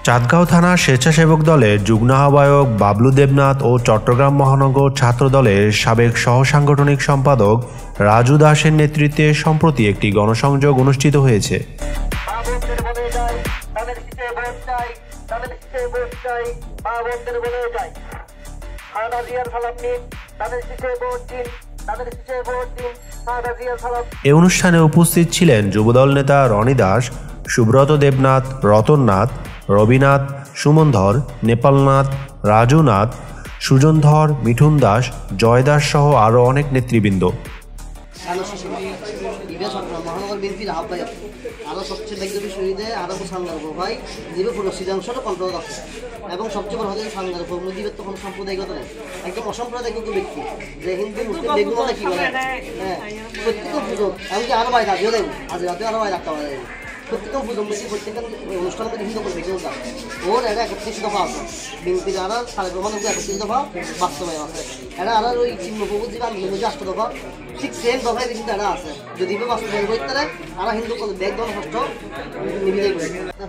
চাঁদগাঁও থানা স্বেচ্ছাসেবক দলের যুগ্ম আহ্বায়ক বাবলু দেবনাথ ও চট্টগ্রাম মহানগর ছাত্র দলের সাবেক সহসাংগঠনিক সম্পাদক রাজু দাসের নেতৃত্বে সম্প্রতি একটি গণসংযোগ অনুষ্ঠিত হয়েছে। এ অনুষ্ঠানে উপস্থিত ছিলেন যুবদল নেতা রনি দাস, সুব্রত দেবনাথ, রতননাথ, রবিনাথ, সুমন ধর, নেপালনাথ, রাজুনাথ, সুজন ধর, মিঠুন দাস, জয় দাস সহ আরও অনেক নেতৃবৃন্দ। আরও সবচেয়ে দেখবে শহীদে আরও সাংবাদিক ভাই দিবে পুরো সিদ্ধাংশটা কন্ট্রোল আছে এবং সবচেয়ে বড় হচ্ছে সাংবাদিক দিবের তো কোনো সাম্প্রদায়িকতা নেই, একদম অসাম্প্রদায়িক ব্যক্তি যে হিন্দু মুসলিম বেগুলো কি বলে হ্যাঁ প্রত্যেকটা পুজো এমনকি আরও ভাই দাবিও দেবো আজ রাতে আরও ভাই রাখতে পারে প্রত্যেকটা পুজো মিশি প্রত্যেকটা অনুষ্ঠান মধ্যে হিন্দু করে বেগুলো দাম ওর এটা 31 দফা আছে বিএনপির আরও সাড়ে প্রমাণ 31 দফা বাস্তবায়ন আছে এটা আর ওই চিহ্নপ্রভু যে আন্দোলন 8 দফা ঠিক সেম দফায় কিন্তু এটা আছে যদি বাস্তবায়ন করতে পারে আর হিন্দু কোনো ব্যাগ দল কষ্ট নিবিড়ে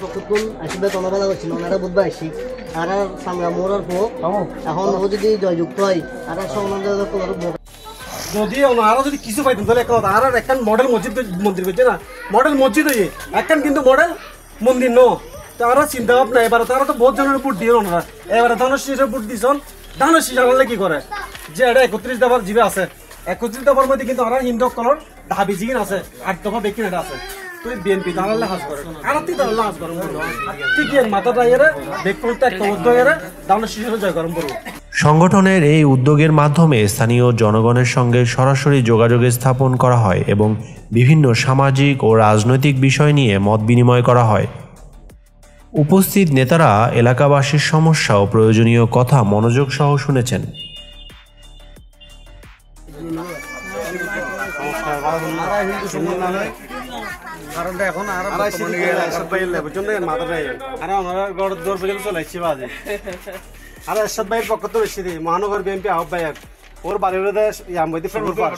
প্রত্যেকক্ষণ আসবে তনবেলা করছিল ওনারা বুধবার আসি আর সংগ্রাম মোড়ার পর এখন ও যদি জয়যুক্ত হয় আর সংগ্রাম যদি আরো যদি কিছু পাইতেন তাহলে আর একখান মডেল মন্দির করছে না মডেল মসজিদ হয়ে একখান কিন্তু মডেল মন্দির ন তারা চিন্তা ভাবনা এবারে তারা তো বহুত জনের ভোট দিয়ে ওনারা এবারে ধানশীষের ভোট দিয়েছেন ধানশীষ আনলে কি করে যে এটা 31 দফার জিবে আছে 31 দফার মধ্যে কিন্তু আমরা হিন্দু কলর দাবি জিগিন আছে 8 দফা বেকিন এটা আছে তুই বিএনপি দাঁড়ালে হাজ করে আর তুই দাঁড়ালে হাজ করো ঠিক মাথাটা এর বেকপলটা একটা উদ্যোগের ধানশীষের জয় গরম করবো। সংগঠনের এই উদ্যোগের মাধ্যমে স্থানীয় জনগণের সঙ্গে সরাসরি যোগাযোগ স্থাপন করা হয় এবং বিভিন্ন সামাজিক ও রাজনৈতিক বিষয় নিয়ে মত বিনিময় করা হয়। উপস্থিত নেতারা এলাকাবাসীর সমস্যা ও প্রয়োজনীয় কথা মনোযোগ সহ শুনেছেন। এখন আর এরশাদ ভাইয়ের পক্ষ তো বেশি দিই মহানগর বিএনপি আহ্বায়ক ওর বাড়ির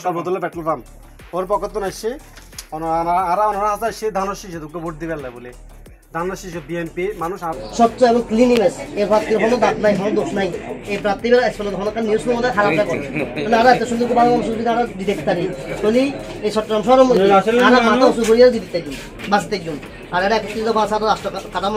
সর্বদলীয় পেট্রোল পাম্প ওর পক্ষ তো আসছে আর ওনারা আছে সে ধানের শীষে দুঃখ ভোট দিবে বলে ধানের শীষে বিএনপি মানুষ সবচেয়ে এবং ক্লিনিনেস এই প্রার্থীর কোনো দাগ নাই কোনো দোষ নাই এই প্রার্থী আসলে ধরনের নিউজ মধ্যে খারাপ লাগে আর এত সুন্দর ভালো সুবিধা আর দিতে পারি তলি এই চট্টগ্রাম শহরের মধ্যে আর মাথা উঁচু করিয়া দিতে বাঁচতে আর এটা 31 দফা রাষ্ট্র কাঠামো